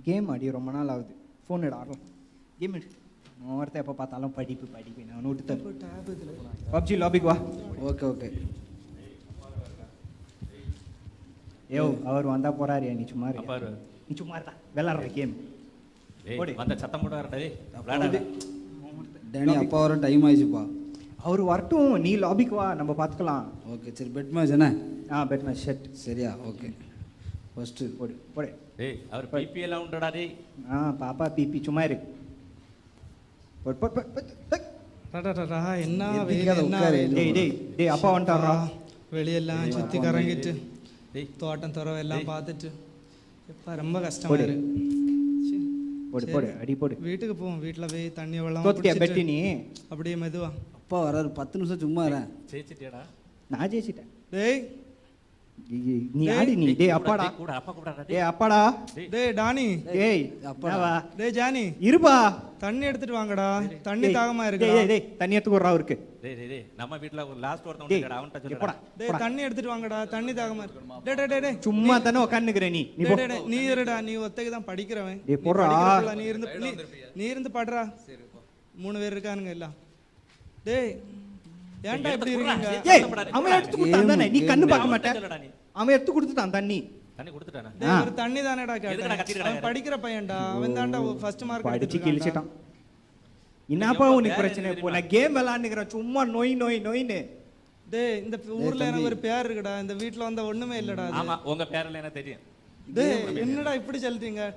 Game ஆடி ரொம்ப நாள் ஆகுது. ஃபோன் எடு ஆடலாம். கேம் எடு. ஒருத்தர் எப்போ பார்த்தாலும் படிப்பு நான் விட்டு தரேன். பப்ஜி லாபிக்கு வா. ஓகே. ஏ அவர் வந்தா போறாரு. நீ சும்மா இருந்தா விளாடுற கேம் வந்த சத்தம் போட்டு டேனி அப்பா வர டைம் ஆயிடுச்சுப்பா. அவர் வரட்டும், நீ லாபிக்கு வா, நம்ம பார்த்துக்கலாம். ஓகே சரி. பெட் மேட்ச் என்ன? Bet match shed. சரியா? ஓகே ஃபர்ஸ்ட் போடு. அவர் பிபி எல்லாம் உண்டடா டேய். பாப்பா பிபி சும்மா இரு. என்ன டேய் அப்பா வந்துட்டாரா? வெளியெல்லாம் சுத்தி கறங்கிட்டு தோட்டம் துறவை எல்லாம் பார்த்துட்டு எப்பா ரொம்ப கஷ்டமா இருக்கு. போடு அடி போடு. வீட்டுக்கு போவோம். வீட்டுல போய் தண்ணி வெள்ளம் பெட்டி நீ அப்படியே மெதுவா. அப்பா வராரு 10 நிமிஷம் சும்மா இரு. ஜெயிச்சிட்டியாடா? நான் ஜெயிச்சிட்டேன். டேய் நீ ஆடி நீ. டேய் அப்பாடா கூட அப்பா கூடடா. டேய் அப்பாடா. டேய் டானி. டேய் அப்பா வா. டேய் ஜானி இருப்பா. தண்ணி எடுத்துட்டு வாங்கடா. தண்ணி தாகமா இருக்கு. டேய் தண்ணி எடுத்து குறறா இருக்கு. டேய் நம்ம வீட்ல ஒரு லாஸ்ட் ஒருத்தன் வந்துடா. அவன்ட்ட சொல்லுடா. டேய் தண்ணி எடுத்துட்டு வாங்கடா. தண்ணி தாகமா இருக்கு. டேய் சும்மா தான உட்கார்ந்துக்கற நீ. டேய் நீ இருடா. நீ ஒத்தைக்கு தான் படிக்கிறவன். டேய் போறா. நீ இருந்து படுறா. 3 பேர் இருக்கானுங்க எல்லாம். டேய் ஏன்டா இப்படி இருக்கீங்க? ஏய் அவன் எடுத்து கொடுத்தான் தானே. நீ கண்ணு பார்க்க மாட்டே. அவன் எடுத்து கொடுத்துட்டான் தண்ணி கொடுத்துட்டானா? டேய் ஒரு தண்ணி தானடா கேட்டேன். அவன் படிக்கிற பையன்டா. அவன் தான்டா ஃபர்ஸ்ட் மார்க் அடிச்சு கிழிச்சிட்டான். என்னப்பா உனக்கு பிரச்சனை? இப்போ நான் கேம் விளையாண்டுக்கிறேன் சும்மா நோயின்னு. டேய் இந்த ஊர்ல எனக்கு ஒரு பேர் இருக்குடா. இந்த வீட்ல வந்தா ஒண்ணுமே இல்லடா. ஆமா உங்க பேர்ல என்ன தெரியும்? டேய் என்னடா இப்படி சொல்றீங்க?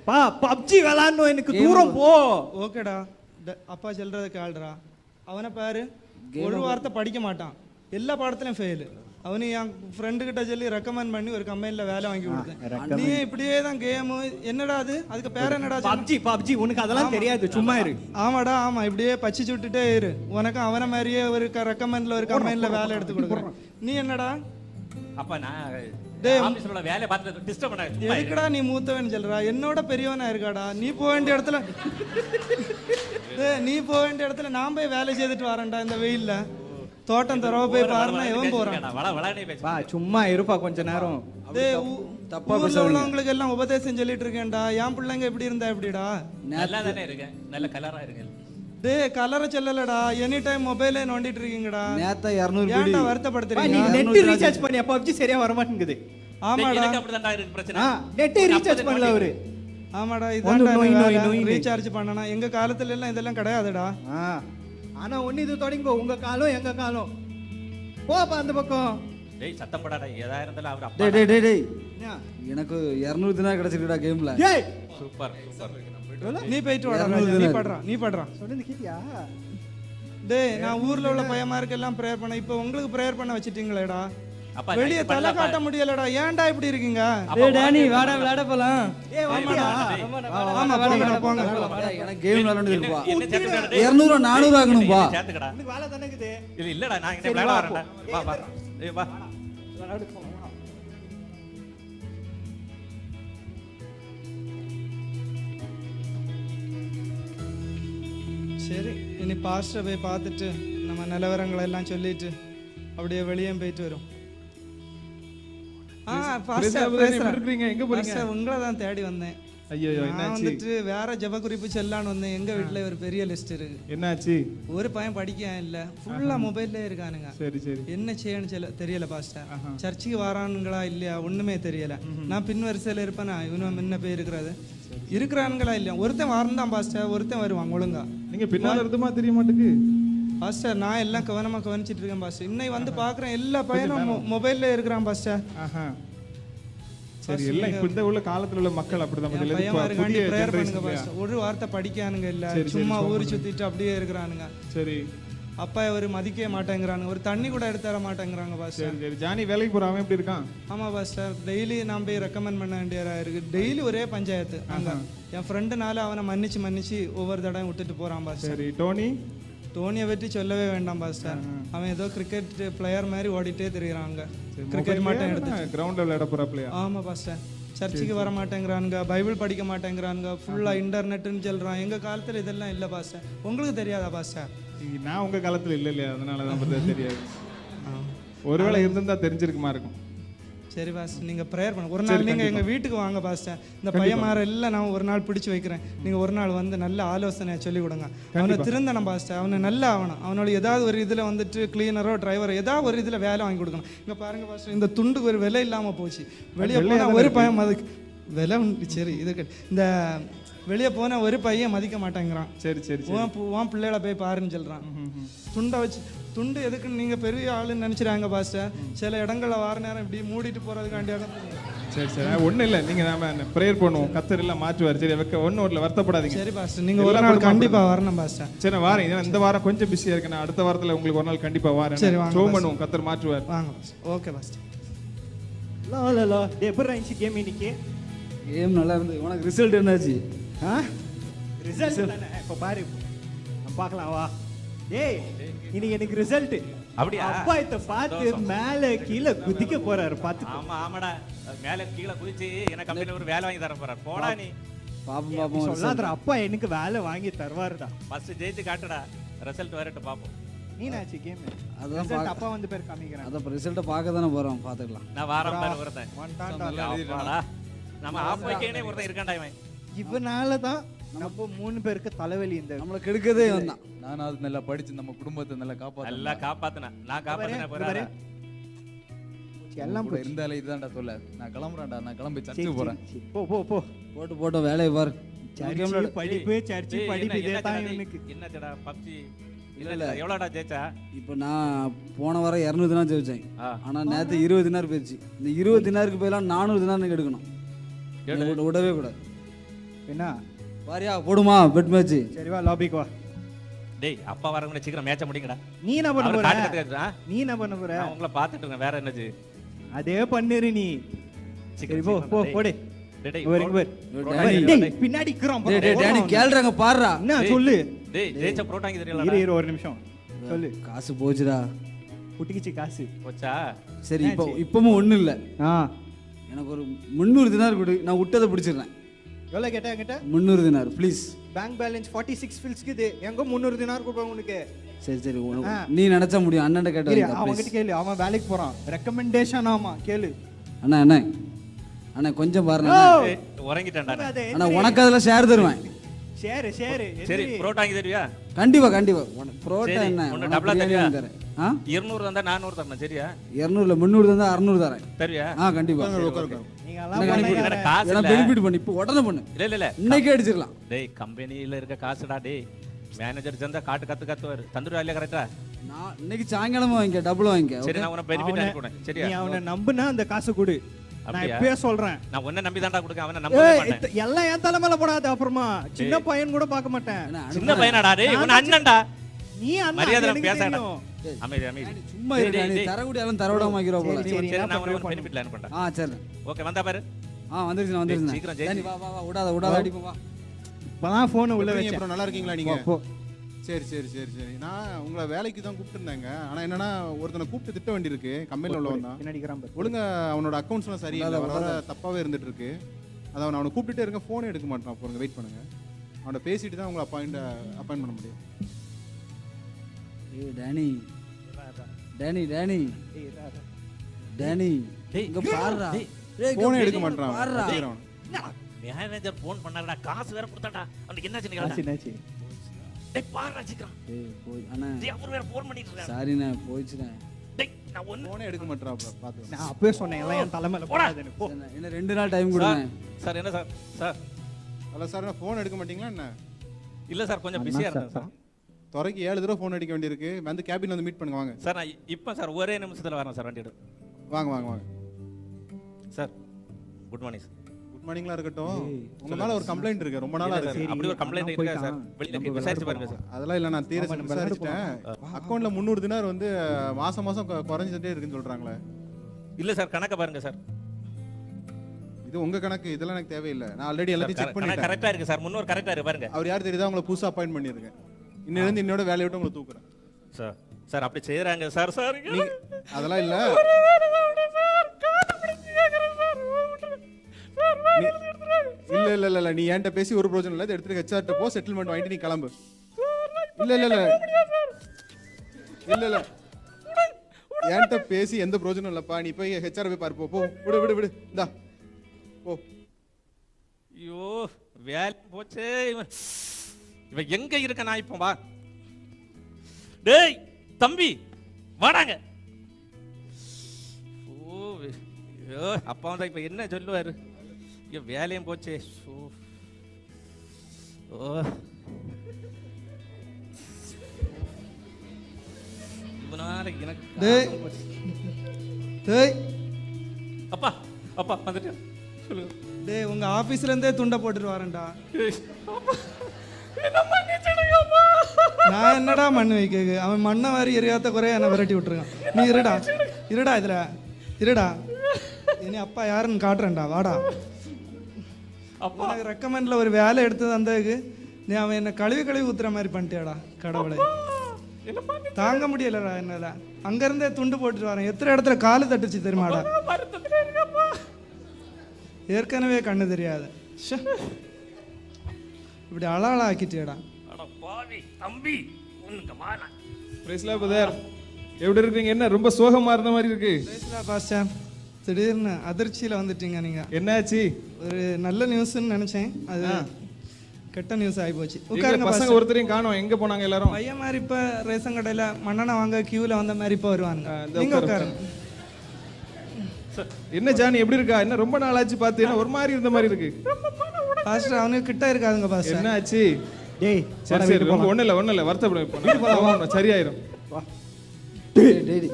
பப்ஜி விளையாடணும் எனக்கு தூரம் போ. ஓகேடா அப்பா சொல்றத கேளுடா. அவனை பாரு ஒரு வார்த்தை படிக்க மாட்டான். எல்லா பாடத்திலும் ஃபெயில். அவனு என் ஃப்ரெண்டு கிட்ட சொல்லி ரெக்கமெண்ட் பண்ணி ஒரு கம்பெனில வேலை வாங்கி கொடுத்தேன். நீ இப்படியே தான் கேம். என்னடா அது? அதுக்கு பேர் என்னடா? பப்ஜி. உனக்கு அதெல்லாம் தெரியாது, சும்மா இரு. ஆமாடா ஆமா. இப்படியே பச்சி சுட்டுட்டே இரு. உனக்கு அவனை மாதிரியே ஒரு ரெக்கமெண்ட்ல ஒரு கம்பெனில வேலை எடுத்து கொடுக்குறேன். நீ என்னடா? அப்ப நான் டேய் ஆபீஸ்ல வேலை பார்த்து டிஸ்டர்ப் பண்ணாத. எதுக்குடா நீ மூத்தவன் சொல்றா? என்னோட பெரியவனா இருக்காடா. நீ போக வேண்டிய இடத்துல நீ போக வேண்டிய இடத்துல நான் போய் வேலை செய்துட்டு வரேன்டா இந்த வெயில்ல. தோட்டம் தரவ போய் பாருன்னா எவன் போறான்? சும்மா இருப்பா கொஞ்ச நேரம். தப்பா உள்ளவங்களுக்கு எல்லாம் உபதேசம் சொல்லிட்டு இருக்கேன்டா. என் பிள்ளைங்க எப்படி இருந்தா எப்படிடா? நல்லா தானே இருக்கேன். நல்ல கலரா இருக்கேன். டேய் கலரை சொல்லலடா. எனி டைம் மொபைலே நோண்டிட்டு இருக்கீங்கடா. நேத்தா 200 ஏன்டா வருத்தப்படுத்துறீங்க? நீ நெட் ரீசார்ஜ் பண்ணி பப்ஜி சரியா வர மாட்டேங்குது. ஆமாடா எனக்கு அப்படிதான்டா இருக்கு பிரச்சனை. நெட் ரீசார்ஜ் பண்ணல அவரு. ஆமாடா இதான் ரீசார்ஜ் பண்ணனா. எங்க காலத்துல எல்லாம் இதெல்லாம் கிடையாதுடா. ஆனா ஒண்ணு இது தொடங்கோ. உங்க காலம் எங்க காலம். போப்பா அந்த பக்கம். டேய் சத்தம் போடாடா. ஏதா இருந்தாலும் அவர் அப்பா. டேய் எனக்கு 200 தினா கிடைச்சிருக்குடா கேம்ல. ஏய் சூப்பர். நீ போயிட்டு வாடா. நீ படுறா. சொல்லுங்க கேட்டியா? டேய் நான் ஊர்ல உள்ள பையமாருக்கு எல்லாம் பிரேயர் பண்ண. இப்போ உங்களுக்கு பிரேயர் பண்ண வச்சிட்டீங்களேடா. வெளிய தலை காட்ட முடியலடா. ஏன்டா இப்படி இருக்கீங்க? டேய் டானி வாடா விளையாட போலாம். ஏய் வாடா. ஆமா போங்க. எனக்கு கேம் விளையாடணும் இருக்குப்பா. 200 400 ஆகணும்பா. சேத்துக்கடா. உனக்கு வேலை தானே இருக்குது. இல்லடா நான் இங்க விளையாட வரேன்டா. வா. ஏய் வா. விளையாடு போலாம். சரி இனி பாஸ்டர் போய் பார்த்துட்டு நம்ம நிலவரங்களை எல்லாம் சொல்லிட்டு அப்படியே வெளியே போயிட்டு வரும். உங்களை தான் தேடி வந்தேன். நான் வந்துட்டு வேற ஜெப குறிப்பு செல்லான்னு வந்தேன். எங்க வீட்டுல ஒரு பெரிய லிஸ்ட் இருக்கு. என்னாச்சு? ஒரு பையன் படிக்க இல்ல. ஃபுல்லா மொபைல்ல இருக்கானுங்க. என்ன செய்யணும் தெரியல பாஸ்டர். சர்ச்சுக்கு வரானுங்களா இல்லையா ஒண்ணுமே தெரியல. நான் பின் வரிசையில இருப்பேனா இவனும் முன்ன போய் இருக்கிறானுங்களா இல்லையா? ஒருத்தன் வரந்தான் பாஸ்டர். ஒருத்தன் வருவாங்க ஒழுங்கா. நீங்க பின்னால இருந்துமா தெரிய மாட்டேங்குது பாஸ்டர். நான் எல்லாம் கவனமா கவனிச்சிட்டு இருக்கேன் பாஸ்டர். இன்னைக்கு வந்து பாக்குறேன் எல்லா பையனும் மொபைல்ல இருக்கிறான் பாஸ்டர். சரி எல்லாம் இப்ப இந்த உள்ள காலத்துல உள்ள மக்கள் அப்படிதான். பிரேயர் பண்ணுங்க பாஸ்டர். ஒரு வார்த்தை படிக்கானுங்க இல்ல. சும்மா ஊரு சுத்திட்டு அப்படியே இருக்கிறானுங்க. சரி அப்பா ஒரு மதிக்க மாட்டேங்கிறானுங்க. ஒரு தண்ணி கூட எடுத்து தர மாட்டேங்கிறாங்க பாஸ்டர். சரி ஜானி வேலைக்கு போறான் எப்படி இருக்கான்? ஆமா பாஸ்டர். டெய்லி நான் போய் ரெக்கமெண்ட் பண்ண வேண்டியதா இருக்கு. டெய்லி ஒரே பஞ்சாயத்து. என் ஃப்ரெண்டுனால அவனை மன்னிச்சு ஒவ்வொரு தடவை விட்டுட்டு போறான் பாஸ்டர். சரி டோனியை பற்றி சொல்லவே வேண்டாம் பாஸ்டர். அவன் ஏதோ கிரிக்கெட் பிளேயர் மாதிரி ஓடிட்டே தெரியுறாங்க. கிரிக்கெட் மாட்டேன் எடுத்து கிரவுண்ட்ல விளையாட போற பிளேயர். ஆமா பாஸ்டர். சர்ச்சுக்கு வர மாட்டேங்கிறானுங்க. பைபிள் படிக்க மாட்டேங்கிறானுங்க. ஃபுல்லா இன்டர்நெட்னு சொல்றான். எங்க காலத்துல இதெல்லாம் இல்ல பாஸ்டர். உங்களுக்கு தெரியாதா பாஸ்டர்? நான் உங்க காலத்துல இல்ல இல்லையா, அதனாலதான் தெரியாது. ஒருவேளை இருந்திருந்தா தெரிஞ்சிருக்குமா இருக்கும். சரி பாஸ்டர், நீங்க ப்ரேயர் பண்ணுங்க. ஒரு நாள் நீங்க எங்க வீட்டுக்கு வாங்க பாஸ்டர். இந்த பையன்மார எல்லாம் நான் ஒரு நாள் பிடிச்சு வைக்கிறேன். நீங்க ஒரு நாள் வந்து நல்ல ஆலோசனை சொல்லி கொடுங்க. அவனை திருந்தணும் பாஸ்டர், அவனை நல்லா ஆகணும். அவனோட ஏதாவது ஒரு இதுல வந்துட்டு கிளீனரோ டிரைவரோ ஏதாவது ஒரு இதுல வேலை வாங்கி கொடுக்கணும். இங்க பாருங்க பாஸ்டர், இந்த துண்டுக்கு ஒரு விலை இல்லாம போச்சு. வெளியே போனா ஒரு பையன் அதுக்கு விலை உண்டு. சரி இதுக்கு இந்த வெளியே போனா ஒரு பையன் மதிக்க மாட்டேங்கிறான். சரி உன் பிள்ளைகளை போய் பாருன்னு சொல்றான். துண்டை வச்சு துண்டு எதுக்குன்னு நீங்க பெரிய ஆளுன்னு நினைச்சிடாங்க பாஸ்டர். சில இடங்கள்ல வார நேரம் இப்படி மூடிட்டு போறதுக்காண்டியாக. சரி ஒண்ணும் இல்ல, நீங்க நாம ப்ரேயர் பண்ணுவோம், கர்த்தர் எல்லாம் மாற்றுவார். சரி ஒன்னும் இல்ல, வருத்தப்படாதீங்க. சரி பாஸ்டர், நீங்க ஒரு நாள் கண்டிப்பா வரணும் பாஸ்டர். சரி நான் வாரேன். இந்த வாரம் கொஞ்சம் பிஸியா இருக்கு, நான் அடுத்த வாரத்துல உங்களுக்கு ஒரு நாள் கண்டிப்பா வாரேன். சரி வாங்க, ஷோ பண்ணுவோம், கர்த்தர் மாற்றுவார். வாங்க பாஸ்டர். Okay pastor. லா எப்படி இருந்துச்சு கேம் இன்னைக்கு? கேம் நல்லா இருந்து. உனக்கு ரிசல்ட் என்னாச்சு? ரிசல்ட் தானே இப்போ பாரு, நம்ம பார்க்கலாம் வா. டேய் இன்னைக்கு எனக்கு ரிசல்ட். அப்படியா? அப்பா இத பார்த்து மேல கீழ குதிக்க போறாரு பாத்து. ஆமா ஆமாடா, மேல கீழ குதிச்சு எனக்கு கம்பெனில ஒரு வேலை வாங்கி தர போறார். போடா நீ. பாப்போம் சொல்லாதடா, அப்பா எனக்கு வேலை வாங்கி தருவாருடா. ஃபர்ஸ்ட் ஜெயிச்சு காட்டுடா, ரிசல்ட் வரட்டும் பாப்போம். நீனாச்சு கேம். அதான் ரிசல்ட் அப்பா வந்து பேர் காமிக்கிறேன். அத ரிசல்ட்ட பார்க்க தானே போறோம், பாத்துக்கலாம். நான் வாரம் பாரு ஒருத்தன். வந்துட்டான்டா. நம்ம ஆஃப் வைக்கேனே ஒருத்தன் இருக்கான்டா இவன். இவனால தான் நம்ம 3 பேருக்கு தலைவலி. இந்த நம்மள கெடுக்கதே வந்தான். நானாவது நல்லா படிச்சு நம்ம குடும்பத்தை நல்லா நல்லா காப்பாத்துனேன். நான் காப்பாத்துனேன் போறேன். எல்லாம் கூட இருந்தாலே இதுதான்டா தொல்லை. நான் கிளம்புறேன்டா, நான் கிளம்பி சர்ச்சுக்கு போறேன். போட்டு வேலையை பாரு. படிப்பு சர்ச்சு படிப்பு இதே தான் இவனுக்கு. என்னடா பப்ஜி இல்ல எவ்வளவுடா ஜெயிச்சா? இப்போ நான் போன வாரம் 200 தினார் ஜெயிச்சேன். ஆனா நேத்து 20 தினார் போயிடுச்சு. இந்த 20 தினாருக்கு பதிலாக 400 தினார் எடுக்கணும். விடவே கூடாது. என்ன பாரியா போடுமா பெட் மேட்ச்? சரி வா லாபிக்கு வா. டேய் அப்பா வரவங்க சீக்கிரம் மேட்ச முடிங்கடா. நீ என்ன பண்ண போற? நீ என்ன பண்ண போற? நான் உங்களை பாத்துட்டு இருக்கேன், வேற என்னது? அதே பண்ணிரு நீ. சரி போ போ போடு. டேய் டேய் பின்னாடி இருக்கறோம். டேய் டானி கேள்றாங்க பாருடா. என்ன சொல்லு? டேய் ஜெயிச்ச புரோட்டாங்க தெரியலடா. இரு ஒரு நிமிஷம் சொல்லு. காசு போச்சுடா. புட்டிக்கிச்சு காசு போச்சா? சரி இப்பவும் ஒண்ணும் இல்ல. எனக்கு ஒரு 300 தினார் கொடு, நான் விட்டதை பிடிச்சிடுறேன். எவ்வளோ கேட்டா என்கிட்ட? 300 தினார் ப்ளீஸ். பேங்க் பேலன்ஸ் 46 ஃபில்ஸ்க்கு இது எங்க 300 தினார் கொடுப்பாங்க உனக்கு? சரி நீ நினைச்சா முடியும். அண்ணன்ட்ட கேட்டு அவன் கிட்ட கேளு, அவன் வேலைக்கு போறான். ரெக்கமெண்டேஷன் ஆமா கேளு. அண்ணா கொஞ்சம் பாருங்க. உறங்கிட்டேன்டா. அண்ணா உனக்கு அதுல ஷேர் தருவேன். ஷேர் சரி புரோட்டாங்க தெரியா? கண்டிப்பா புரோட்டா என்ன ஒன்னு டபுளா தெரியா? 200 தந்தா 400 தரணும். சரியா? 200 இல்ல 300 தந்தா 600 தரேன். சரியா? கண்டிப்பா. நீங்க எல்லாம் காசு இல்ல பெனிஃபிட் பண்ணு. இப்போ உடனே பண்ணு. இல்ல இன்னைக்கே அடிச்சிரலாம். டேய் கம்பெனில இருக்க காசுடா. டேய் மேனேஜர் ஜந்தா கத்துவாரு. தந்துருவா இல்ல கரெக்ட்டா? நான் இன்னைக்கு சாயங்காலமா வாங்க டபுள் வாங்க. சரி நான் உன பெனிஃபிட் அனுப்புறேன். சரியா? நீ அவனை நம்புனா அந்த காசு கொடு. நான் இப்பவே சொல்றேன். நான் உன்னை நம்பி தான்டா கொடுக்க, அவனை நம்ப மாட்டேன். எல்லாம் என் தலைமையில போடாத. அப்புறமா சின்ன பையன் கூட பார்க்க மாட்டேன். சின்ன பையனாடா டேய், உன் அண்ணன்டா. நீ அண்ணன் மரியாதை பேசாதடா. அமைதி சும்மா இருடா. நீ தரகுடியாலும் தரவிடாம ஆகிரோ போல. சரி நான் உனக்கு பெனிஃபிட்ல அனுப்புறேன். சரி ஓகே வந்தா பாரு. வந்துருச்சு. சீக்கிரம் ஜெனி வா விடாத அடிப்போம் வா. இப்பதான் போன் உள்ள வச்சேன். அப்புறம் நல்லா இருக்கீங்களா நீங்க? சரி நான் உங்களை வேலைக்கு தான் கூப்பிட்டுருந்தாங்க. ஆனா என்னன்னா ஒருத்தனை கூப்பிட்டு திட்ட வேண்டியிருக்கு. கம்பெனில உள்ளவன் தான் ஒழுங்கா அவனோட அக்கௌண்ட்ஸ்லாம் சரியில்லை, வர தப்பாவே இருந்துட்டு இருக்கு. அதை அவனை கூப்பிட்டுட்டே இருக்க, ஃபோனே எடுக்க மாட்டான். போங்க வெயிட் பண்ணுங்க, அவனை பேசிட்டு தான் உங்களை அப்பாயிண்ட் பண்ண முடியும். டேனி இங்க பாருடா. ஃபோனே எடுக்க மாட்டான். மேனேஜர் ஃபோன் பண்ணாருடா, காசு வேற கொடுத்தாடா. அவனுக்கு என்னாச்சு கேளுடா. என்னாச்சு? டேய் பாருடா சீக்கிரம். போய் அண்ணா டேய் அவர் வேற ஃபோன் பண்ணிட்டு இருக்கான். சாரிண்ணா போயிடுச்சுண்ணா. டேய் நான் ஃபோனே எடுக்க மாட்டறா. பாத்து நான் அப்பவே சொன்னேன் எல்லாம் என் தலைமையில போடாதேன்னு. போ. என்ன 2 நாள் டைம் கொடுங்க சார். என்ன சார்? ஹலோ சார், நான் ஃபோன் எடுக்க மாட்டீங்களா என்ன? இல்ல சார் கொஞ்சம் பிஸியா இருந்தேன் சார். துறைக்கு 7 தடவை ஃபோன் அடிக்க வேண்டியிருக்கு. வந்து கேபின்ல வந்து மீட் பண்ணுங்க வாங்க. சார் நான் இப்போ சார் ஒரே நிமிஷத்துல வரேன் சார். வண்டி எடு. வாங்க sir. Good morning sir. Good மார்னிங்லாம் இருக்கட்டும். உங்க மேல ஒரு கம்ப்ளைண்ட் இருக்கு, ரொம்ப நாளா இருக்கு. அப்படி ஒரு கம்ப்ளைண்ட் இருக்கா சார்? வெளியில விசாரிச்சு பாருங்க சார். அதெல்லாம் இல்ல, நான் தீர விசாரிச்சிட்டேன். அக்கவுண்ட்ல 300 தினார் வந்து மாசம் குறைஞ்சிட்டே இருக்குன்னு சொல்றாங்களே. இல்ல சார் கணக்க பாருங்க சார். இது உங்க கணக்கு, இதெல்லாம் எனக்கு தேவையில்லை. நான் ஆல்ரெடி எல்லாத்தையும் செக் பண்ணிட்டேன். கரெக்ட்டா இருக்கு சார். முன்னோர் கரெக்ட்டா இருக்கு பாருங்க. அவர் யார் தெரியுதா? உங்களை புதுசா அப்பாயிண்ட் பண்ணிருக்கேன். இன்னையில இருந்து என்னோட வேலையை விட்டு உங்களை தூக்குறேன் சார். சார் அப்படி செய்யறாங்க சார். சார் அதெல்லாம் இல்ல. இல்ல நீ என்கிட்ட பேசி ஒரு பிரயோஜனம் இல்ல. எடுத்துட்டு ஹெச்ஆர்ட்ட போ, செட்டில்மெண்ட் வாங்கிட்டு நீ கிளம்பு. இல்ல என்கிட்ட பேசி எந்த பிரயோஜனம் இல்லப்பா. நீ போய் ஹெச்ஆர் போய் பாரு. போ விடு விடு விடு. இந்தா போ. ஐயோ வேலை போச்சே. இவன் எங்க இருக்க? நான் இப்போ வா. டேய் தம்பி வாடாங்க. ஓ ஐயோ அப்பா வந்தா இப்ப என்ன சொல்லுவாரு? ஐயோ வேலையும் போச்சே. ஓ டேய் டேய் அப்பா அப்பா வந்துட்டு சொல்லுங்க. டேய் உங்க ஆபீஸ்ல இருந்தே துண்டை போட்டுட்டு வரேன்டா. நான் என்னடா மண்ணு வைக்க? அவன் மண்ணை மாதிரி எரியாத்த குறைய என்ன விரட்டி விட்டுருக்கான். நீ இருடா இருடா இதுல இருடா. இனி அப்பா யாருன்னு காட்டுறேன்டா. வாடா. உனக்கு ரெக்கமெண்ட்ல ஒரு வேலை எடுத்து தந்ததுக்கு நீ அவன் என்ன கழுவி கழுவி ஊத்துற மாதிரி பண்ணிட்டியாடா. கடவுளை தாங்க முடியலடா என்னால. அங்க இருந்தே துண்டு போட்டுட்டு வரேன். எத்தனை இடத்துல காலு தட்டுச்சு தெரியுமாடா? ஏற்கனவே கண்ணு தெரியாது. இப்படி அழகா ஆக்கிட்டியடா. தம்பி பிரைஸ்லா பிரதர், எப்படி இருக்கீங்க? என்ன ரொம்ப சோகமா இருந்த மாதிரி இருக்கு. பாஸ்டர் திடீர்னு அதிர்ச்சியில வந்துட்டீங்க நீங்க. என்னாச்சு? ஒரு நல்ல நியூஸ்ன்னு நினைச்சேன், அது கெட்ட நியூஸ் ஆகி போச்சு. உட்காருங்க. பசங்க ஒருத்தரையும் காணோம். எங்க போனாங்க எல்லாரும்? பையன் மாதிரி இப்ப ரேஷன் கடையில மண்ணெண்ணெய் வாங்க கியூல வந்த மாதிரி இப்ப வருவாங்க. நீங்க உட்காருங்க. என்ன ஜானி எப்படி இருக்கா? என்ன ரொம்ப நாள் ஆச்சு பார்த்து, என்ன ஒரு மாதிரி இருந்த மாதிரி இருக்கு. பாஸ்டர் அவனுக்கு கிட்ட இருக்காதுங்க பாஸ்டர். என்ன ஆச்சு? டேய் சரி சரி, ரொம்ப ஒண்ணு இல்ல வருத்தப்பட சரியாயிரும். டேய் டேய்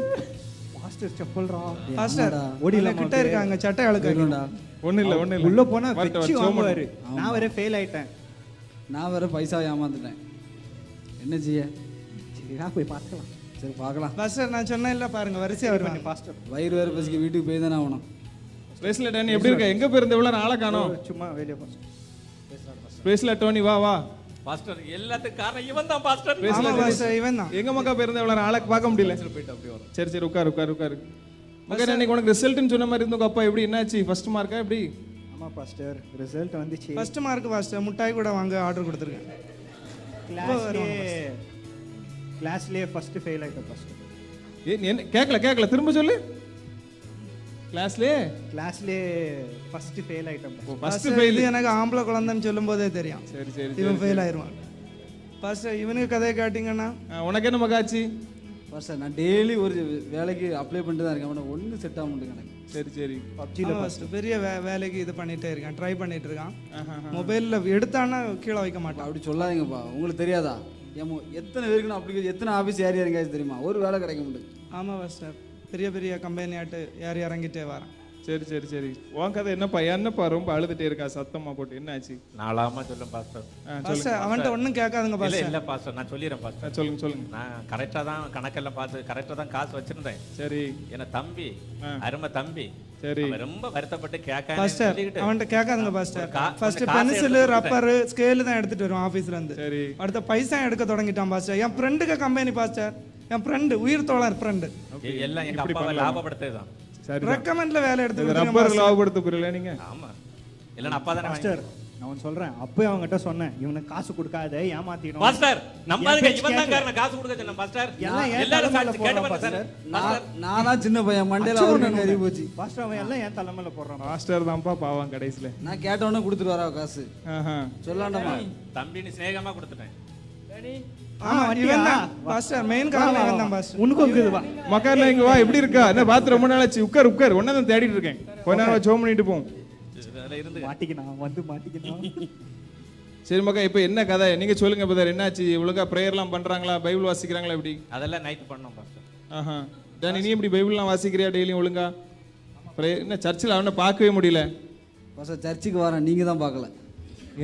மாஸ்டர் செப்பல்ரா. பாஸ்டர் ஓடில கிட்ட இருக்காங்க. சட்டை அழுக்குடா. ஒண்ணு இல்ல உள்ள போனா வெச்சி வாங்குவாரு. நான் வேற ஃபெயில் ஆயிட்டேன். நான் வேற பைசா ஏமாந்துட்டேன். என்ன செய்ய? சரிடா போய் பார்க்கலாம். சரி பார்க்கலாம். பாஸ்டர் நான் சொன்னேன் இல்ல, பாருங்க வரிசையா வருவாங்க. பாஸ்டர் வயிறு வேற பசிக்கு வீட்டுக்கு போய் தானே ஆகணும். பிரேஸ்ல டோனி எப்படி இருக்க? எங்க போயிருந்த இவ்வளவு நாளா காணோம்? சும்மா வெளிய பாஸ்டர். பிரேஸ்ல டோனி வா வா. பாஸ்டர் எல்லாத்துக்கும் காரணம் இவன் தான் பாஸ்டர். ஆமா பாஸ்டர் இவன் தான். எங்க மக்கா போயிருந்த இவ்வளவு நாளா பார்க்க முடியல. சரி சரி உட்காரு உட்காரு உட்காரு. மகன் அன்னைக்கு உனக்கு ரிசல்ட்னு சொன்ன மாதிரி இருந்தோம். அப்பா எப்படி என்னாச்சு? ஃபர்ஸ்ட் மார்க்கா எப்படி? ஆமா பாஸ்டர் ரிசல்ட் வந்துச்சு. First mark pastor. முட்டாய் கூட வாங்க ஆர்டர் கொடுத்துருக்கேன். கிளாஸ்லயே ஃபர்ஸ்ட் ஃபெயில் ஆயிட்டேன் பாஸ்டர். என்ன கேட்கல திரும்ப சொல்லு. கிளாஸ்லயே ஃபர்ஸ்ட் ஃபெயில் ஆயிட்டேன் பாஸ்டர். First fail. எனக்கு ஆம்பளை குழந்தைன்னு சொல்லும் போதே தெரியும். சரி சரி இவன் ஃபெயில் ஆயிருவான். பாஸ்டர் இவனுக்கு கதையை காட்டிங்கன்னா உனக்கு என்ன மகாச்சி? பாஸ்டர் நான் டெய்லி ஒரு வேலைக்கு அப்ளை பண்ணிட்டு தான் இருக்கேன். அவனை ஒன்றும் செட் ஆக மாட்டேங்குது எனக்கு. சரி சரி. பப்ஜில பாஸ்டர் பெரிய வேலைக்கு இது பண்ணிட்டே இருக்கான். ட்ரை பண்ணிட்டு இருக்கான். மொபைல்ல எடுத்தானா கீழே வைக்க மாட்டான். அப்படி சொல்லாதீங்கப்பா. உங்களுக்கு தெரியாதா? எத்தனை பேருக்கு நான் அப்படி எத்தனை ஆஃபீஸ் ஏறி இறங்காச்சு தெரியுமா? ஒரு வேலை கிடைக்க முடியும். ஆமா பாஸ்டர் பெரிய பெரிய கம்பெனி ஆட்டு ஏறி இறங்கிட்டே வரேன். சரி சரி சரி. உன் கதை என்னப்பா ரொம்ப அழுதுட்டே இருக்கா சத்தமா போட்டு? என்ன ஆச்சு? நாளாமா சொல்லும் பாஸ்டர். பாஸ்டர் அவன்கிட்ட ஒன்றும் கேட்காதுங்க பாஸ்டர். இல்ல பாஸ்டர் நான் சொல்லிடுறேன் பாஸ்டர். சொல்லுங்க. நான் கரெக்டா தான் கணக்கெல்லாம் பார்த்து கரெக்டா தான் காசு வச்சிருந்தேன். சரி. என்ன தம்பி அருமை தம்பி சரி ரொம்ப வருத்தப்பட்டு கேட்க பாஸ்டர் அவன்கிட்ட கேட்காதுங்க pastor. First pencil rubber scale தான் எடுத்துட்டு வரும் ஆபீஸ்ல இருந்து. சரி. அடுத்த பைசா எடுக்க தொடங்கிட்டான் பாஸ்டர். என் ஃப்ரெண்டுக்கு கம்பெனி பாஸ்டர். என் ஃப்ரெண்டு உயிர் தோழர் ஃப்ரெண்டு. எல்லாம் எங்க அப்பாவை லாபப்படுத்ததான். ரெக்கமெண்ட்ல வேலை எடுத்து ரப்பர் லாபப்படுத்த புரியல நீங்க. ஆமா இல்ல அப்பா தானே மாஸ்டர். நான் சொல்றேன் அப்பவே அவங்ககிட்ட சொன்னேன் இவனுக்கு காசு கொடுக்காத ஏமாத்திடும். மாஸ்டர் நம்பாதீங்க இவன் தான் காரணம் காசு கொடுக்க சொன்ன மாஸ்டர். எல்லாரும் சாட்சி கேட்டு பாருங்க சார். நானா சின்ன பையன் மண்டையில அவருக்கு கறி போச்சு. மாஸ்டர் அவன் எல்லாம் என் தலைமையில போடுறான். மாஸ்டர் தான்ப்பா பாவம் கடைசில. நான் கேட்டவனே கொடுத்துட்டு வரா காசு. சொல்லாண்டமா தம்பின்னு சிநேகமா கொடுத்துட்டேன். ஆமா இவன் தான் பாஸ்டர் மெயின் காரணம் இவன் தான் பாஸ்டர். உனக்கு இருக்குது வா. மக்கார்ல இங்க வா. எப்படி இருக்கா? என்ன பாத்து ரொம்ப நாள் ஆச்சு. உட்கார் ஒண்ணே தான் தேடிட்டு இருக்கேன். கொஞ்ச நேரம் ஜோம் பண்ணிட்டு போவோம். மாட்டிக்கினா சரி மக்கா இப்போ என்ன கதை நீங்க சொல்லுங்க பிரதர். என்னாச்சு? ஒழுங்கா பிரேயர்லாம் பண்றாங்களா? பைபிள் வாசிக்கிறாங்களா? எப்படி? அதெல்லாம் நைட் பண்ணோம் பாஸ்டர். டேனி நீ எப்படி பைபிள்லாம் வாசிக்கிறியா டெய்லியும் ஒழுங்கா? என்ன சர்ச்சில் அவனை பார்க்கவே முடியல. பாஸ்டர் சர்ச்சுக்கு வரேன், நீங்க தான் பார்க்கல.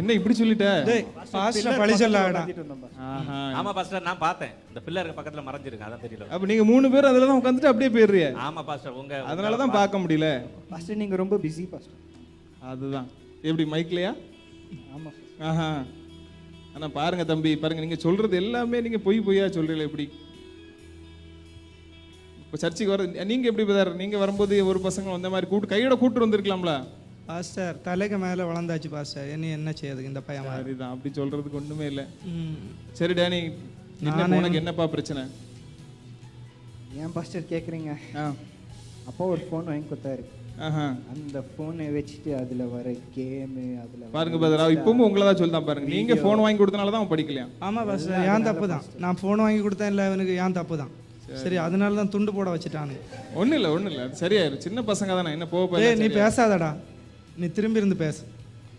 என்ன இப்படி சொல்லிட்ட? பாஸ்டர் பழி சொல்லாடா. ஆமா பாஸ்டர் நான் பார்த்தேன். இந்த பில்லருக்கு பக்கத்துல மறைஞ்சிருக்கு அதான் தெரியல. அப்ப நீங்க 3 பேர் அதுல தான் உட்கார்ந்துட்டு அப்படியே போயிடுறீங்க. ஆமா பாஸ்டர் உங்க அதனால தான் பார்க்க முடியல. பாஸ்டர் நீங்க ரொம்ப பிஸி பாஸ்டர். அதுதான். எப்படி மைக்லயா? ஆமா. ஆனா பாருங்க தம்பி பாருங்க, நீங்க சொல்றது எல்லாமே நீங்க பொய்யா சொல்றீங்களா? எப்படி இப்போ சர்ச்சுக்கு வர நீங்க எப்படி பிரதர்? நீங்க வரும்போது ஒரு பசங்க வந்த மாதிரி கையோட கூட்டு வந்திருக்கலாம்ல? பாஸ்டர் தலைக்கு மேல வளர்ந்தாச்சு பாஸ்டர். என்ன செய்யறதுக்கு இந்த பையன்? சரிதான், அப்படி சொல்றதுக்கு ஒண்ணுமே இல்லை. சரி டேனி, உனக்கு என்னப்பா பிரச்சனை? ஏன் பாஸ்டர் கேட்குறீங்க? அப்பா ஒரு ஃபோன் வாங்கி கொடுத்தாரு. அந்த ஃபோனை வச்சுட்டு அதில் வர கேமு அதில் பாருங்க பாதரா, இப்பவும் உங்களை தான் சொல்லிதான் பாருங்க. நீங்க ஃபோன் வாங்கி கொடுத்தனால தான் அவன் படிக்கலையா? ஆமாம் பாஸ்டர், ஏன் தப்பு தான். நான் ஃபோன் வாங்கி கொடுத்தேன் இல்லை அவனுக்கு, ஏன் தப்பு தான். சரி, அதனால தான் துண்டு போட வச்சுட்டானு. ஒன்றும் இல்லை அது சரியாயிரு. சின்ன பசங்க தானே, என்ன போக நீ பேசாதடா, நீ திரும்பி இருந்து பேசு.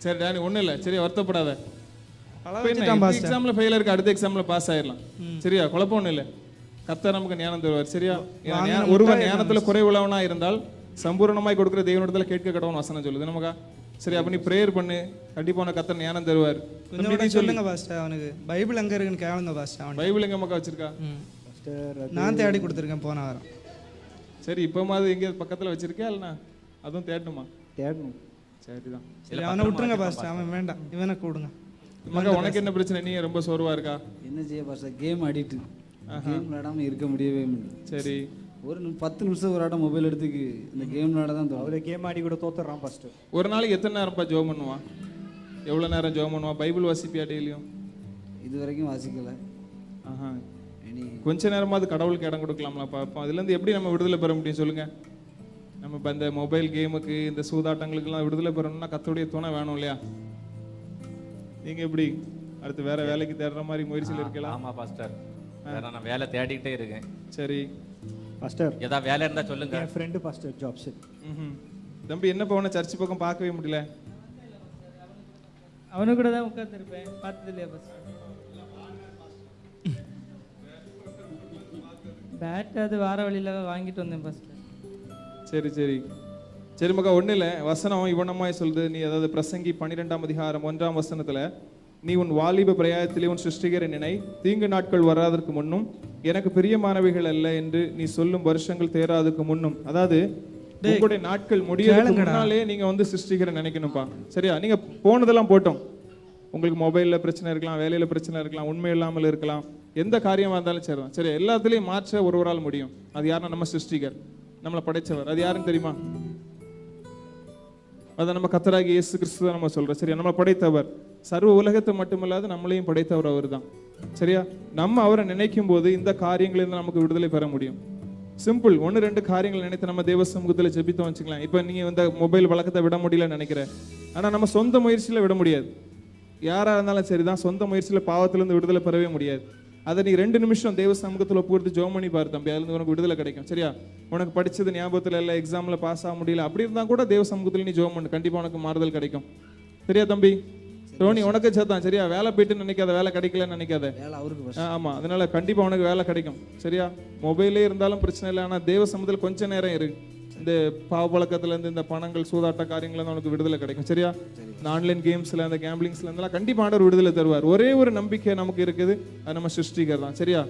சரி டானி, ஒன்றும் இல்லை, சரியா, வருத்தப்படாத. எக்ஸாம்ல ஃபெயில் இருக்கு, அடுத்த எக்ஸாம்ல பாஸ் ஆயிடலாம். சரியா, குழப்பம் ஒன்றும் இல்லை. கர்த்தர் நமக்கு ஞானம் தருவார். சரியா, ஒருவன் ஞானத்துல குறைவுள்ளவனா இருந்தால் சம்பூர்ணமாய் கொடுக்குற தேவனிடத்துல கேட்க கடவுன் வசனம் சொல்லுது நமக்கா. சரி, அப்ப நீ பிரேயர் பண்ணு, கண்டிப்பா உனக்கு கர்த்தர் ஞானம் தருவார். கொஞ்சம் சொல்லுங்க பாஸ்டர், அவனுக்கு பைபிள் எங்க இருக்குன்னு கேளுங்க பாஸ்டர். அவன் பைபிள் எங்க மக்கா வச்சிருக்கா? நான் தேடி கொடுத்துருக்கேன் போன வாரம். சரி, இப்போமாவது எங்க பக்கத்துல வச்சிருக்கேன் இல்லைனா அதுவும் தேடணுமா? தேடணும். சரிதான், சரி, அவனை விட்டுருங்க பாஸ்டர், அவன் வேண்டாம், இவனை கூடுங்க. மகா, உனக்கு என்ன பிரச்சனை? நீ ரொம்ப சோர்வா இருக்கா? என்ன செய்ய பாஸ்டர், கேம் அடிக்ட். கேம் விளையாடாம இருக்க முடியவே முடியும். சரி, ஒரு 10 நிமிஷம் ஒரு ஆட்டம் மொபைல் எடுத்துக்கு இந்த கேம் விளையாட தான் தோணும். அவரை கேம் ஆடி கூட தோத்துறான் பாஸ்டர். ஒரு நாளைக்கு எத்தனை நேரம்ப்பா ஜெபம் பண்ணுவான்? எவ்வளோ நேரம் ஜெபம் பண்ணுவான்? பைபிள் வாசிப்பியா டெய்லியும்? இது வரைக்கும் வாசிக்கல. கொஞ்ச நேரமாவது கடவுளுக்கு இடம் கொடுக்கலாம்ல பார்ப்போம். அதுலேருந்து எப்படி நம்ம விடுதலை பெற முடியும் சொல்லுங்க? நம்ம இப்போ இந்த மொபைல் கேமுக்கு, இந்த சூதாட்டங்களுக்கெல்லாம் விடுதலை பெறணும்னா கர்த்தருடைய துணை வேணும் இல்லையா? நீங்க எப்படி அடுத்து வேற வேலைக்கு தேடுற மாதிரி முயற்சியில் இருக்கலாம்? ஆமா பாஸ்டர், நான் வேலை தேடிக்கிட்டே இருக்கேன். சரி பாஸ்டர், ஏதாவது வேலை இருந்தா சொல்லுங்க. என் ஃப்ரெண்டு பாஸ்டர் ஜாப்ஸ். தம்பி, என்ன போன சர்ச் பக்கம் பார்க்கவே முடியல? அவனு கூட தான் உட்கார்ந்துருப்பேன், பார்த்தது இல்லையா பாஸ்டர்? பேட் அது வார வழியில் வாங்கிட்டு வந்தேன் பாஸ்டர். சரி சரி சரி மகா, ஒன்றும் இல்லை. வசனம் இவனமாய் சொல்லுது. நீ அதாவது பிரசங்கி 12ஆம் அதிகாரம் 1ஆம் வசனத்துல, நீ உன் வாலிப பிரயாயத்திலே உன் சிருஷ்டிகரை நினை, தீங்கு நாட்கள் வராதற்கு முன்னும் எனக்கு பிரியமானவைகள் அல்ல என்று நீ சொல்லும் வருஷங்கள் தேராதற்கு முன்னும். அதாவது உங்களுடைய நாட்கள் முடியறதுக்கு முன்னாலே நீங்க வந்து சிருஷ்டிகரை நினைக்கணும்ப்பா. சரியா, நீங்க போனதெல்லாம் போட்டோம். உங்களுக்கு மொபைல்ல பிரச்சனை இருக்கலாம், வேலையில பிரச்சனை இருக்கலாம், உண்மை இல்லாமல் இருக்கலாம், எந்த காரியமா இருந்தாலும் சரிதான். சரி, எல்லாத்துலயும் மாற்ற ஒருவரால் முடியும். அது யாருன்னா நம்ம சிருஷ்டிகர், நம்மளை படைச்சவர். அது யாருன்னு தெரியுமா? அதை நம்ம கர்த்தராகிய இயேசு கிறிஸ்து நம்ம சொல்றோம். சரியா, நம்ம படைத்தவர், சர்வ உலகத்தை மட்டுமல்லாது நம்மளையும் படைத்தவர் அவர் தான். சரியா, நம்ம அவரை நினைக்கும் போது இந்த காரியங்களிலிருந்து நமக்கு விடுதலை பெற முடியும். சிம்பிள், 1-2 காரியங்கள் நினைத்து நம்ம தேவ சமூகத்தில் ஜெபித்தோம் வச்சுக்கலாம். இப்போ நீங்க இந்த மொபைல் வழக்கத்தை விட முடியலன்னு நினைக்கிறேன், ஆனா நம்ம சொந்த முயற்சியில விட முடியாது. யாரா இருந்தாலும் சரிதான், சொந்த முயற்சியில பாவத்திலிருந்து விடுதலை பெறவே முடியாது. அதை நீ 2 நிமிஷம் தேவ சமூகத்தில் ஒப்புக்கொடுத்து ஜெபம் பண்ணி பாரு தம்பி, அதுல உனக்கு விடுதலை கிடைக்கும். சரியா, உனக்கு படிச்சது ஞாபகத்துல இல்லை, எக்ஸாம்ல பாஸ் ஆக முடியல, அப்படி இருந்தா கூட தேவ சமூகத்தில் நீ ஜெபம் பண்ணு, கண்டிப்பா உனக்கு மாறுதல் கிடைக்கும். சரியா தம்பி? ரோனி, உனக்கு சேர்த்தான். சரியா, வேலை போயிட்டு நினைக்காத, வேலை கிடைக்கலன்னு நினைக்காத. ஆமா, அதனால கண்டிப்பா உனக்கு வேலை கிடைக்கும். சரியா, மொபைலே இருந்தாலும் பிரச்சனை இல்லை, ஆனா தேவ சமூகத்தில் கொஞ்ச நேரம் இருக்கு. இந்த பாவ பழக்கத்துல இருந்து, இந்த பணங்கள், சூதாட்ட காரியங்கள்ல இருந்து உனக்கு விடுதலை கிடைக்கும். சரியா, இந்த ஆன்லைன் கேம்ஸ்ல, இந்த கேம்பிளிங்ஸ்ல இருந்தெல்லாம் கண்டிப்பா ஆண்டவர் விடுதலை தருவார். ஒரே ஒரு நம்பிக்கை நமக்கு இருக்குது, அது நம்ம சிருஷ்டிகர் தான். சரியா,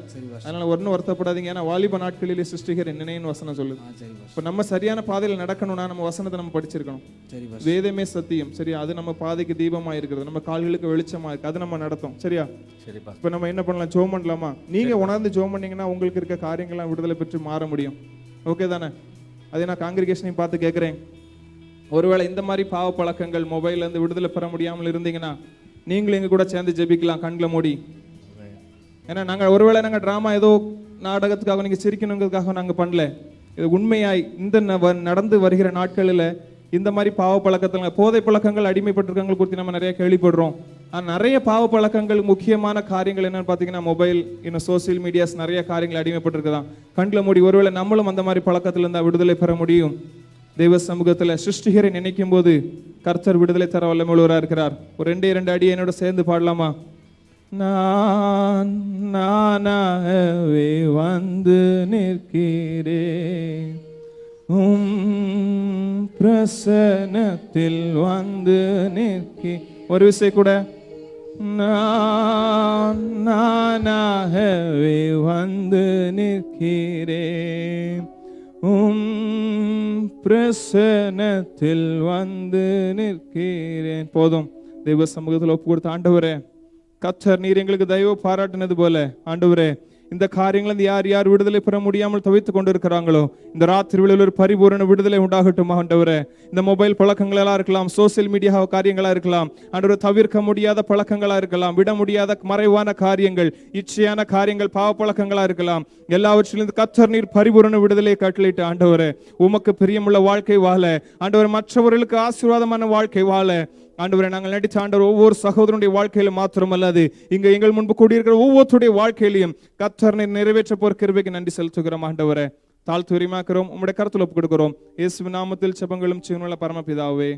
அதனால ஒன்னும் வருத்தப்படாதீங்க. ஏன்னா வாலிப நாட்களிலே சிருஷ்டிகர் என்னன்னு வசனம் சொல்லுது. இப்ப நம்ம சரியான பாதையில நடக்கணும்னா நம்ம வசனத்தை நம்ம படிச்சிருக்கணும். வேதமே சத்தியம். சரியா, அது நம்ம பாதைக்கு தீபமா இருக்கிறது, நம்ம கால்களுக்கு வெளிச்சமா இருக்கு, அது நம்ம நடத்தும். சரியா, இப்ப நம்ம என்ன பண்ணலாம்? ஜெபம் பண்ணலாமா? நீங்க உணர்ந்து ஜெபம் பண்ணீங்கன்னா உங்களுக்கு இருக்க காரியங்கள்லாம் விடுதலை பெற்று மாற முடியும். ஓகே தானே? அதே நான் காங்கிரிகேஷனையும் பார்த்து கேட்குறேன், ஒருவேளை இந்த மாதிரி பாவ பழக்கங்கள், மொபைல்ல இருந்து விடுதலை பெற முடியாமல் இருந்தீங்கன்னா நீங்களும் எங்க கூட சேர்ந்து ஜெபிக்கலாம், கண்களை மூடி. ஏன்னா நாங்கள் ஒருவேளை நாங்கள் ட்ராமா ஏதோ நாடகத்துக்காக நீங்கள் சிரிக்கணுங்கிறதுக்காக நாங்கள் பண்ணல. இது உண்மையாய் இந்த நடந்து வருகிற நாட்களில் இந்த மாதிரி பாவ பழக்கத்தில், போதை பழக்கங்கள் அடிமைப்பட்டிருக்கவங்களை குறித்து நம்ம நிறைய கேள்விப்படுறோம். நிறைய பாவ பழக்கங்கள், முக்கியமான காரியங்கள் என்னன்னு பார்த்தீங்கன்னா மொபைல், இன்னும் சோசியல் மீடியாஸ், நிறைய காரியங்கள் அடிமைப்பட்டிருக்குதான். கண்களை மூடி, ஒருவேளை நம்மளும் அந்த மாதிரி பழக்கத்தில் இருந்தால் விடுதலை பெற முடியும். தெய்வ சமூகத்தில் சிருஷ்டிகரை நினைக்கும் போது கர்த்தர் விடுதலை தர வல்லமையுள்ளவராக இருக்கிறார். ஒரு 2 அடி என்னோட சேர்ந்து பாடலாமா? நான் நானாகவே வந்து நிற்கிறேன், பிரசன்னத்தில் வந்து நிற்கி. ஒரு விஷயம் கூட, நான் நானாகவே வந்து நிற்கிறேன், பிரசன்னத்தில் வந்து நிற்கிறேன். போதும். தெய்வ சமூகத்தில் ஒப்பு கொடுத்த ஆண்டவரே, கர்த்தர் நீர் எங்களுக்கு தயவு பாராட்டினது போல ஆண்டவரே இந்த காரியங்கள் யார் யார் விடுதலை பெற முடியாமல் தவித்துக் கொண்டிருக்கிறாங்களோ இந்த ராத்திரி வேளையில் ஒரு பரிபூரண விடுதலை உண்டாகட்டும் ஆண்டவரே. இந்த மொபைல் பழக்கங்கள் எல்லாம் இருக்கலாம், சோசியல் மீடியா காரியங்களா இருக்கலாம், ஆண்டவரே தவிர்க்க முடியாத பழக்கங்களா இருக்கலாம், விட முடியாத மறைவான காரியங்கள், இச்சையான காரியங்கள், பாவ பழக்கங்களா இருக்கலாம். எல்லாவற்றிலிருந்து கர்த்தர் நீர் பரிபூரண விடுதலையை கட்டளையிட்டு ஆண்டவரே உமக்கு பிரியமுள்ள வாழ்க்கை வாழ, ஆண்டவரே மற்றவர்களுக்கு ஆசீர்வாதமான வாழ்க்கை வாழ ஆண்டவரே நாங்கள் நடித்த ஆண்டவர் ஒவ்வொரு சகோதரனுடைய வாழ்க்கையிலும் மாத்திரமல்லாது இங்க எங்கள் முன்பு கூடியிருக்கிற ஒவ்வொருடைய வாழ்க்கையிலையும் கர்த்தர் நீர் நிறைவேற்ற போற கிருபைக்கு நன்றி செலுத்துகிறோம் ஆண்டவரே. தாழ்த்து உரிமையாக்குறோம், உம்முடைய கருத்துல ஒப்பு கொடுக்கிறோம். இயேசுவின் நாமத்தில் ஜெபங்களும் ஜீவனுள்ள பரமபிதாவே,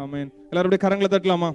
ஆமென். எல்லாருடைய கரங்களை தட்டலாமா?